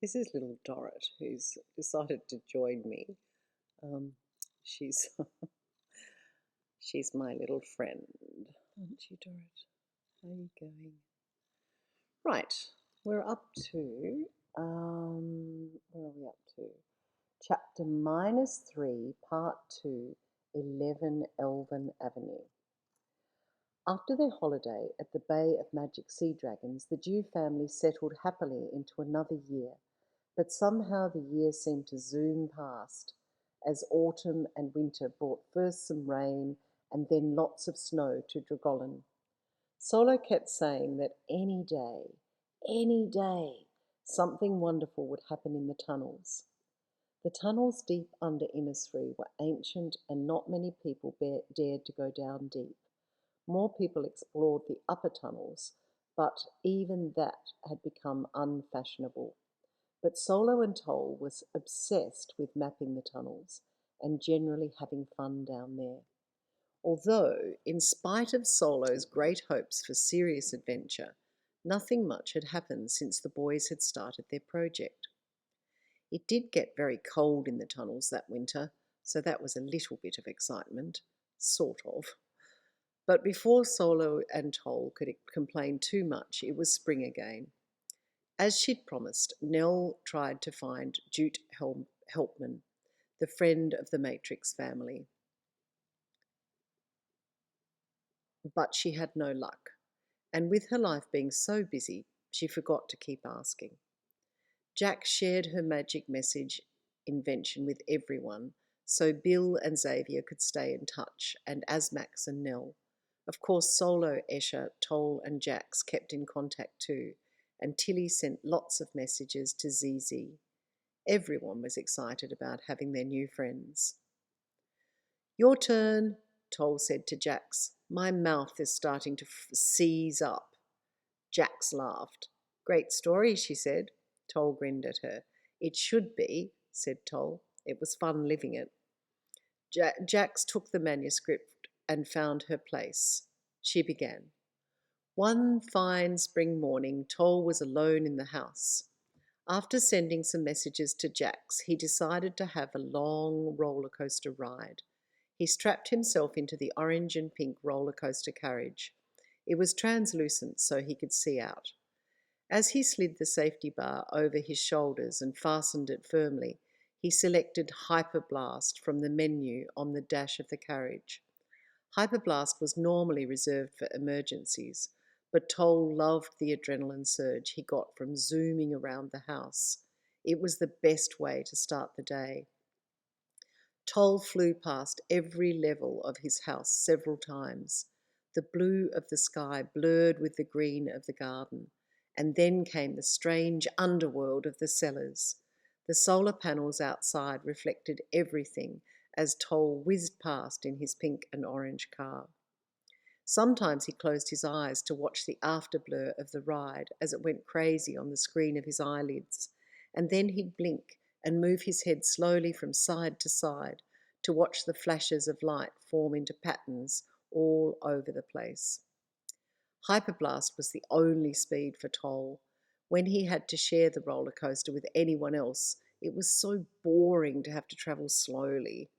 This is little Dorrit, who's decided to join me. Um, she's she's my little friend, aren't you, Dorrit? How are you going? Right, we're up to where are we up to? Chapter -3, Part 2, 11 Elven Avenue. After their holiday at the Bay of Magic Sea Dragons, the Dew family settled happily into another year, but somehow the year seemed to zoom past as autumn and winter brought first some rain and then lots of snow to Dragolan. Solo kept saying that any day, something wonderful would happen in the tunnels. The tunnels deep under Innisfree were ancient and not many people dared to go down deep. More people explored the upper tunnels, but even that had become unfashionable. But Solo and Toll was obsessed with mapping the tunnels and generally having fun down there. Although, in spite of Solo's great hopes for serious adventure, nothing much had happened since the boys had started their project. It did get very cold in the tunnels that winter, so that was a little bit of excitement, sort of. But before Solo and Toll could complain too much, it was spring again. As she'd promised, Nell tried to find Jute Helpman, the friend of the Matrix family. But she had no luck, and with her life being so busy, she forgot to keep asking. Jack shared her magic message invention with everyone, so Bill and Xavier could stay in touch, and Asmax and Nell. Of course, Solo, Escher, Toll, and Jax kept in contact too, and Tilly sent lots of messages to ZZ. Everyone was excited about having their new friends. Your turn, Toll said to Jax. My mouth is starting to seize up. Jax laughed. Great story, she said. Toll grinned at her. It should be, said Toll. It was fun living it. Jax took the manuscript and found her place. She began. One fine spring morning, Toll was alone in the house. After sending some messages to Jax, he decided to have a long roller coaster ride. He strapped himself into the orange and pink roller coaster carriage. It was translucent so he could see out. As he slid the safety bar over his shoulders and fastened it firmly, he selected Hyperblast from the menu on the dash of the carriage. Hyperblast was normally reserved for emergencies, but Toll loved the adrenaline surge he got from zooming around the house. It was the best way to start the day. Toll flew past every level of his house several times. The blue of the sky blurred with the green of the garden, and then came the strange underworld of the cellars. The solar panels outside reflected everything as Toll whizzed past in his pink and orange car. Sometimes he closed his eyes to watch the afterblur of the ride as it went crazy on the screen of his eyelids, and then he'd blink and move his head slowly from side to side to watch the flashes of light form into patterns all over the place. Hyperblast was the only speed for Toll. When he had to share the roller coaster with anyone else, it was so boring to have to travel slowly.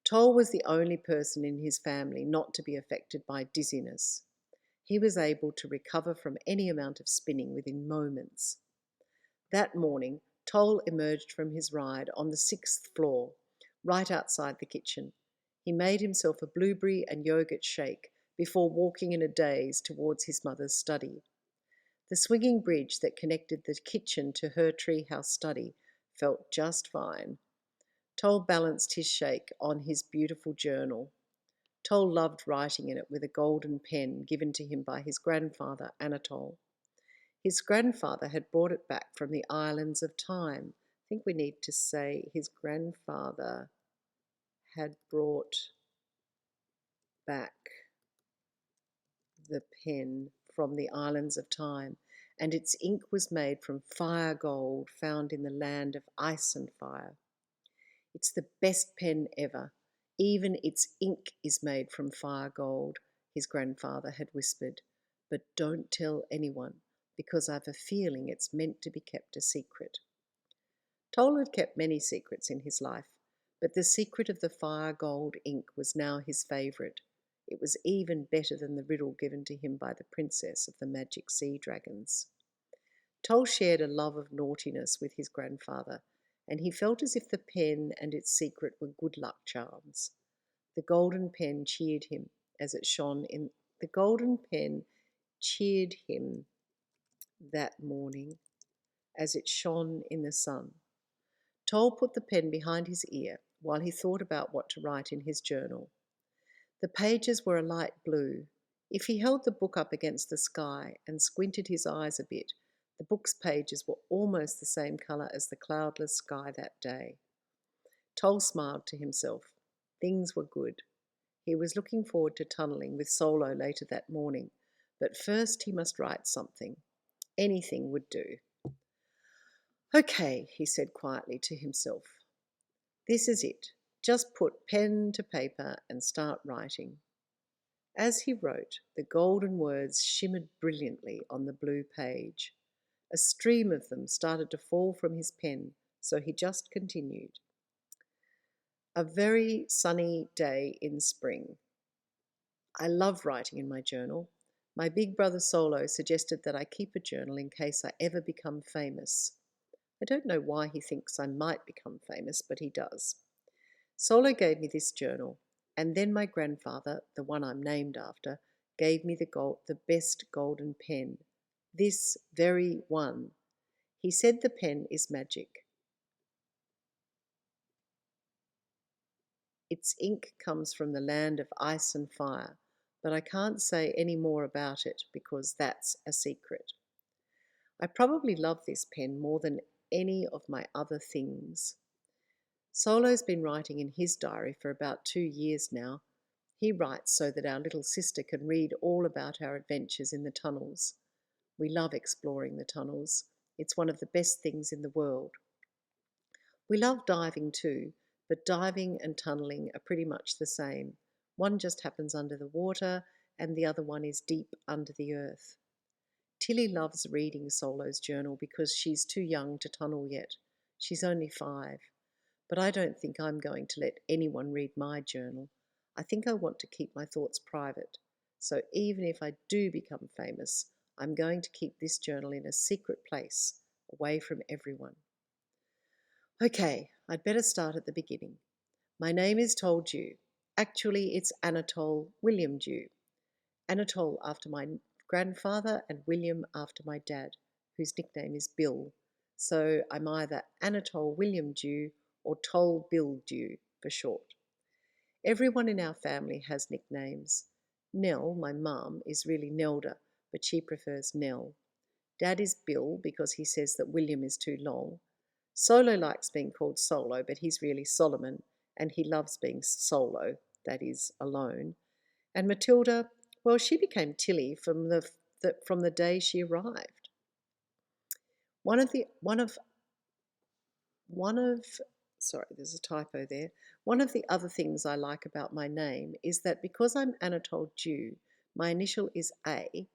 Toll was the only person in his family not to be affected by dizziness. He was able to recover from any amount of spinning within moments. That morning, Toll emerged from his ride on the 6th floor, right outside the kitchen. He made himself a blueberry and yogurt shake before walking in a daze towards his mother's study. The swinging bridge that connected the kitchen to her treehouse study felt just fine. Toll balanced his shake on his beautiful journal. Toll loved writing in it with a golden pen given to him by his grandfather, Anatole. His grandfather had brought it back from the islands of time. I think we need to say his grandfather had brought back the pen from the islands of time, and its ink was made from fire gold found in the land of ice and fire. It's the best pen ever. Even its ink is made from fire gold, his grandfather had whispered. But don't tell anyone. because I've a feeling it's meant to be kept a secret. Toll had kept many secrets in his life, but the secret of the fire gold ink was now his favourite. It was even better than the riddle given to him by the princess of the magic sea dragons. Toll shared a love of naughtiness with his grandfather, and he felt as if the pen and its secret were good luck charms. The golden pen cheered him as it shone in the golden pen cheered him that morning as it shone in the sun. Toll put the pen behind his ear while he thought about what to write in his journal. The pages were a light blue. If he held the book up against the sky and squinted his eyes a bit, the book's pages were almost the same colour as the cloudless sky that day. Toll smiled to himself. Things were good. He was looking forward to tunnelling with Solo later that morning, but first he must write something. Anything would do. Okay, he said quietly to himself. This is it. Just put pen to paper and start writing. As he wrote, the golden words shimmered brilliantly on the blue page. A stream of them started to fall from his pen, so he just continued. A very sunny day in spring. I love writing in my journal. My big brother Solo suggested that I keep a journal in case I ever become famous. I don't know why he thinks I might become famous, but he does. Solo gave me this journal, and then my grandfather, the one I'm named after, gave me the best golden pen. This very one. He said the pen is magic. Its ink comes from the land of ice and fire, but I can't say any more about it because that's a secret. I probably love this pen more than any of my other things. Solo's been writing in his diary for about 2 years now. He writes so that our little sister can read all about our adventures in the tunnels. We love exploring the tunnels. It's one of the best things in the world. We love diving too, but diving and tunnelling are pretty much the same. One just happens under the water and the other one is deep under the earth. Tilly loves reading Solo's journal because she's too young to tunnel yet. She's only 5. But I don't think I'm going to let anyone read my journal. I think I want to keep my thoughts private. So even if I do become famous, I'm going to keep this journal in a secret place, away from everyone. Okay, I'd better start at the beginning. My name is Toll Dew. Actually, it's Anatole William Dew. Anatole after my grandfather and William after my dad, whose nickname is Bill. So I'm either Anatole William Dew or Toll Bill Dew for short. Everyone in our family has nicknames. Nell, my mum, is really Nelda, but she prefers Nell. Dad is Bill because he says that William is too long. Solo likes being called Solo, but he's really Solomon, and he loves being solo, that is, alone. And Matilda, well, she became Tilly from the day she arrived. There's a typo there. One of the other things I like about my name is that because I'm Anatole Dew, my initial is A,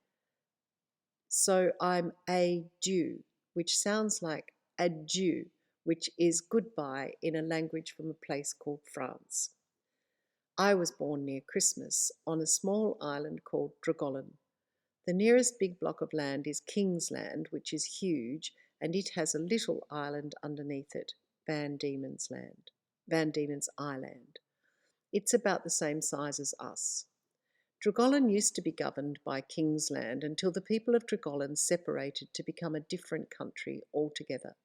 so I'm a Dew, which sounds like adieu, which is goodbye in a language from a place called France. I was born near Christmas on a small island called Dragolan. The nearest big block of land is King's Land, which is huge, and it has a little island underneath it, Van Diemen's Island. It's about the same size as us. Dragolan used to be governed by King's Land until the people of Dragolan separated to become a different country altogether.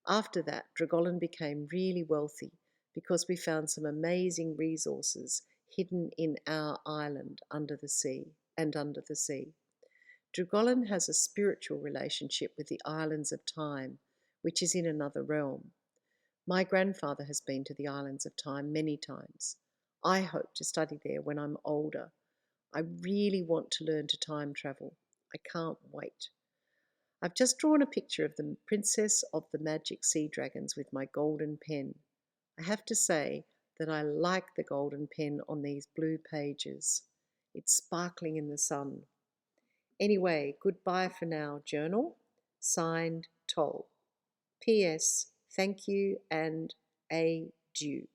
After that, Dragolan became really wealthy because we found some amazing resources hidden in our island under the sea. Dragolan has a spiritual relationship with the Islands of Time, which is in another realm. My grandfather has been to the Islands of Time many times. I hope to study there when I'm older. I really want to learn to time travel. I can't wait. I've just drawn a picture of the Princess of the Magic Sea Dragons with my golden pen. I have to say that I like the golden pen on these blue pages. It's sparkling in the sun. Anyway, goodbye for now, journal. Signed, Toll. P.S. Thank you and adieu.